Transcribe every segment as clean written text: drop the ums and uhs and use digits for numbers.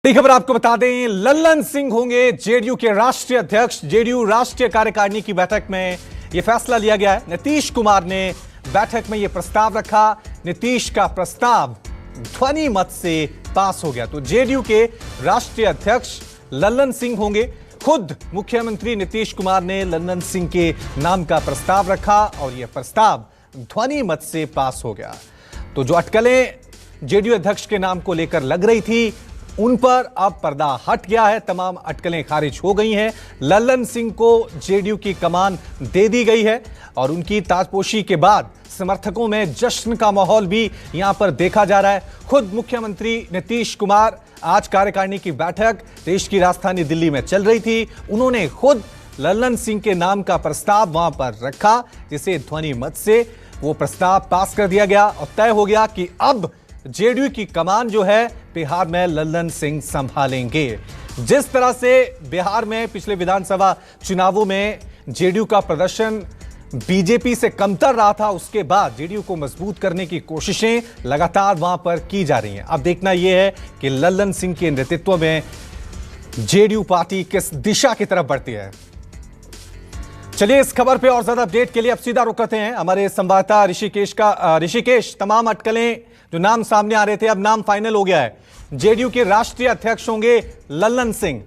बड़ी खबर आपको बता दें, लल्लन सिंह होंगे जेडीयू के राष्ट्रीय अध्यक्ष। जेडीयू राष्ट्रीय कार्यकारिणी की बैठक में यह फैसला लिया गया है। नीतीश कुमार ने बैठक में यह प्रस्ताव रखा। नीतीश का प्रस्ताव ध्वनि मत से पास हो गया। तो जेडीयू के राष्ट्रीय अध्यक्ष लल्लन सिंह होंगे। खुद मुख्यमंत्री नीतीश कुमार ने लल्लन सिंह के नाम का प्रस्ताव रखा और यह प्रस्ताव ध्वनि मत से पास हो गया। तो जो अटकलें जेडीयू अध्यक्ष के नाम को लेकर लग रही थी, उन पर अब पर्दा हट गया है। तमाम अटकलें खारिज हो गई हैं। लल्लन सिंह को जेडीयू की कमान दे दी गई है और उनकी ताजपोशी के बाद समर्थकों में जश्न का माहौल भी यहां पर देखा जा रहा है। खुद मुख्यमंत्री नीतीश कुमार आज कार्यकारिणी की बैठक देश की राजधानी दिल्ली में चल रही थी। उन्होंने खुद लल्लन सिंह के नाम का प्रस्ताव वहां पर रखा, जिसे ध्वनि मत से वो प्रस्ताव पास कर दिया गया और तय हो गया कि अब जेडीयू की कमान जो है बिहार में लल्लन सिंह संभालेंगे। जिस तरह से बिहार में पिछले विधानसभा चुनावों में जेडीयू का प्रदर्शन बीजेपी से कमतर रहा था, उसके बाद जेडीयू को मजबूत करने की कोशिशें लगातार वहां पर की जा रही हैं। अब देखना यह है कि लल्लन सिंह के नेतृत्व में जेडीयू पार्टी किस दिशा की तरफ बढ़ती है। चलिए, इस खबर पे और ज्यादा अपडेट के लिए अब सीधा रुक करते हैं हमारे संवाददाता ऋषिकेश का। ऋषिकेश, तमाम अटकलें जो नाम सामने आ रहे थे, अब नाम फाइनल हो गया है। जेडीयू के राष्ट्रीय अध्यक्ष होंगे लल्लन सिंह।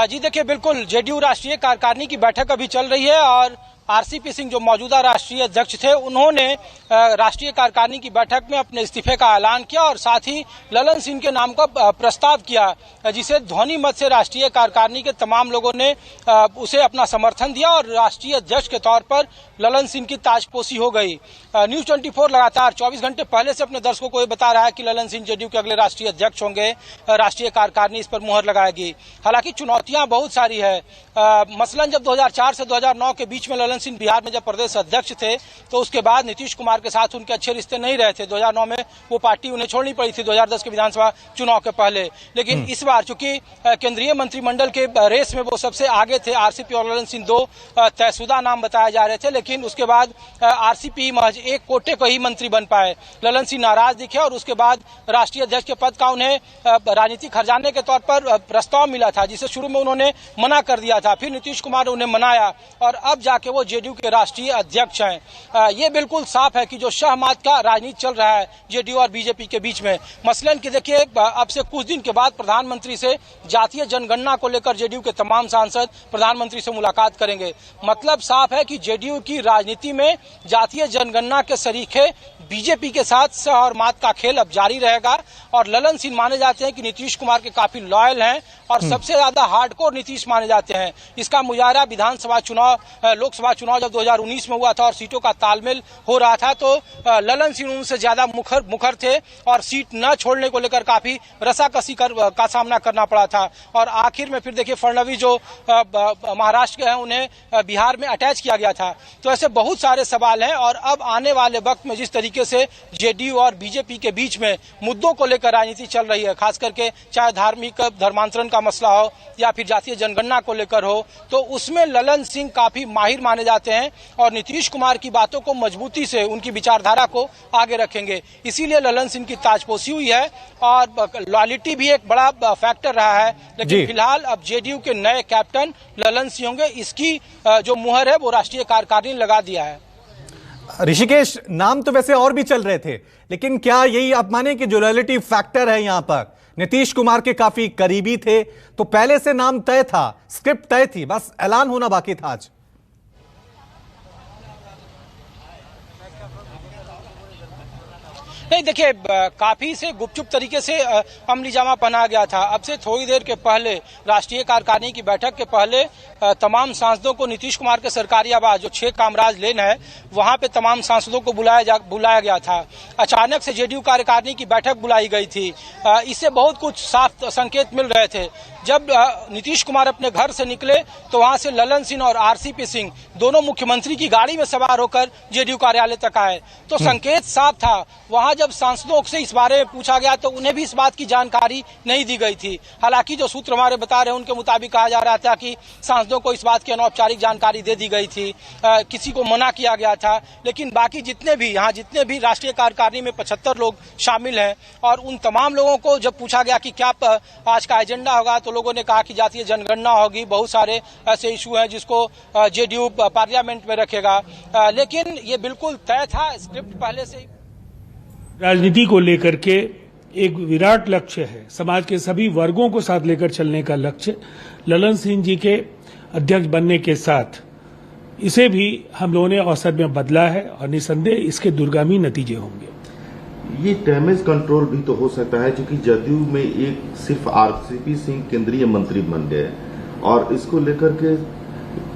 जी देखिए, बिल्कुल जेडीयू राष्ट्रीय कार्यकारिणी की बैठक अभी चल रही है और आरसीपी सिंह जो मौजूदा राष्ट्रीय अध्यक्ष थे, उन्होंने राष्ट्रीय कार्यकारिणी की बैठक में अपने इस्तीफे का ऐलान किया और साथ ही लल्लन सिंह के नाम का प्रस्ताव किया, जिसे ध्वनि मत से राष्ट्रीय कार्यकारिणी के तमाम लोगों ने उसे अपना समर्थन दिया और राष्ट्रीय अध्यक्ष के तौर पर लल्लन सिंह की ताजपोशी हो गई। न्यूज 24 लगातार 24 घंटे पहले से अपने दर्शकों को ये बता रहा है कि लल्लन सिंह जेडीयू के अगले राष्ट्रीय अध्यक्ष होंगे। राष्ट्रीय कार्यकारिणी इस पर मुहर लगाएगी। हालांकि चुनौतियां बहुत सारी है। मसलन जब 2004 से 2009 के बीच में लल्लन सिंह बिहार में जब प्रदेश अध्यक्ष थे, तो उसके बाद नीतीश कुमार के साथ उनके अच्छे रिश्ते नहीं रहे थे। 2009 में वो पार्टी उन्हें छोड़नी पड़ी थी 2010 के विधानसभा चुनाव के पहले। लेकिन इस बार चूंकि केंद्रीय मंत्रिमंडल के रेस में वो सबसे आगे थे, आरसीपी और लल्लन सिंह दो तयशुदा नाम बताए जा रहे थे, लेकिन उसके बाद आरसीपी महज एक कोटे को ही मंत्री बन पाए। लल्लन सिंह नाराज दिखे और उसके बाद राष्ट्रीय अध्यक्ष के पद का उन्हें राजनीतिक खजाने के तौर पर प्रस्ताव मिला था, जिसे शुरू में उन्होंने मना कर दिया था। फिर नीतीश कुमार ने उन्हें मनाया और अब जाके वो जेडीयू के राष्ट्रीय अध्यक्ष हैं। ये बिल्कुल साफ है कि जो शहमात का राजनीति चल रहा है जेडीयू और बीजेपी के बीच में। मसलन कि देखिए, अब से कुछ दिन के बाद प्रधानमंत्री से जातीय जनगणना को लेकर जेडीयू के तमाम सांसद प्रधानमंत्री से मुलाकात करेंगे। मतलब साफ है कि जेडीयू की राजनीति में जातीय जनगणना के सरीखे बीजेपी के साथ सह और मात का खेल अब जारी रहेगा और लल्लन सिंह माने जाते हैं कि नीतीश कुमार के काफी लॉयल हैं और सबसे ज्यादा हार्डकोर नीतीश माने जाते हैं। इसका मुजाहरा विधानसभा चुनाव, लोकसभा चुनाव जब 2019 में हुआ था और सीटों का तालमेल हो रहा था, तो लल्लन सिंह उनसे ज्यादा मुखर थे और सीट न छोड़ने को लेकर काफी रसाकसी का सामना करना पड़ा था। और आखिर में फिर देखिए, फडणवीस जो महाराष्ट्र के हैं, उन्हें बिहार में अटैच किया गया था। तो ऐसे बहुत सारे सवाल हैं और अब आने वाले वक्त में जिस तरीके से जेडीयू और बीजेपी के बीच में मुद्दों को लेकर राजनीति चल रही है, खास करके चाहे धार्मिक धर्मांतरण का मसला हो या फिर जातीय जनगणना को लेकर हो, तो उसमें लल्लन सिंह काफी माहिर माने जाते हैं और नीतीश कुमार की बातों को मजबूती से, उनकी विचारधारा को आगे रखेंगे। इसीलिए लल्लन सिंह की ताजपोशी हुई है और लॉयल्टी भी एक बड़ा फैक्टर रहा है। लेकिन फिलहाल अब जेडीयू के नए कैप्टन लल्लन सिंह होंगे। इसकी जो मुहर है वो राष्ट्रीय कार्यकारिणी लगा दिया है। ऋषिकेश, नाम तो वैसे और भी चल रहे थे, लेकिन क्या यही आप माने कि जो लॉयल्टी फैक्टर है यहां पर, नीतीश कुमार के काफी करीबी थे, तो पहले से नाम तय था, स्क्रिप्ट तय थी, बस ऐलान होना बाकी था आज? नहीं, देखिए, काफी से गुपचुप तरीके से अमली जामा पहना गया था। अब से थोड़ी देर के पहले राष्ट्रीय कार्यकारिणी की बैठक के पहले तमाम सांसदों को नीतीश कुमार के सरकारी आवास जो 6 कामराज लेन है, वहां पे तमाम सांसदों को बुलाया गया था। अचानक से जेडीयू कार्यकारिणी की बैठक बुलाई गई थी। इससे बहुत कुछ साफ संकेत मिल रहे थे। जब नीतीश कुमार अपने घर से निकले तो वहां से ललन सिंह और आरसीपी सिंह दोनों मुख्यमंत्री की गाड़ी में सवार होकर जेडीयू कार्यालय तक आए। तो संकेत साफ था। वहां जब सांसदों से इस बारे में पूछा गया तो उन्हें भी इस बात की जानकारी नहीं दी गई थी। हालांकि जो सूत्र हमारे बता रहे हैं उनके मुताबिक कहा जा रहा था कि सांसदों को इस बात की अनौपचारिक जानकारी दे दी गई थी, किसी को मना किया गया था। लेकिन बाकी जितने भी राष्ट्रीय कार्यकारिणी में 75 लोग शामिल हैं और उन तमाम लोगों को जब पूछा गया कि क्या आज का एजेंडा होगा तो लोगों ने कहा कि जातीय जनगणना होगी। बहुत सारे ऐसे इशू हैं जिसको जेडीयू पार्लियामेंट में रखेगा, लेकिन ये बिल्कुल तय था, स्क्रिप्ट पहले से ही। राजनीति को लेकर के एक विराट लक्ष्य है, समाज के सभी वर्गों को साथ लेकर चलने का लक्ष्य। ललन सिंह जी के अध्यक्ष बनने के साथ इसे भी हम लोगों ने औसत में बदला है और निसंदेह इसके दूरगामी नतीजे होंगे। ये डैमेज कंट्रोल भी तो हो सकता है, क्योंकि जदयू में एक सिर्फ आरसीपी सिंह केंद्रीय मंत्री बन गए और इसको लेकर के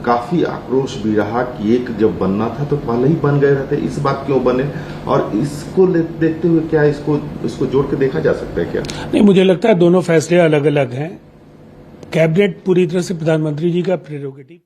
काफी आक्रोश भी रहा कि एक जब बनना था तो पहले ही बन गए रहते, इस बात क्यों बने, और इसको देखते हुए क्या इसको जोड़ के देखा जा सकता है क्या? नहीं, मुझे लगता है दोनों फैसले अलग अलग हैं। कैबिनेट पूरी तरह से प्रधानमंत्री जी का प्रेरोगेटिव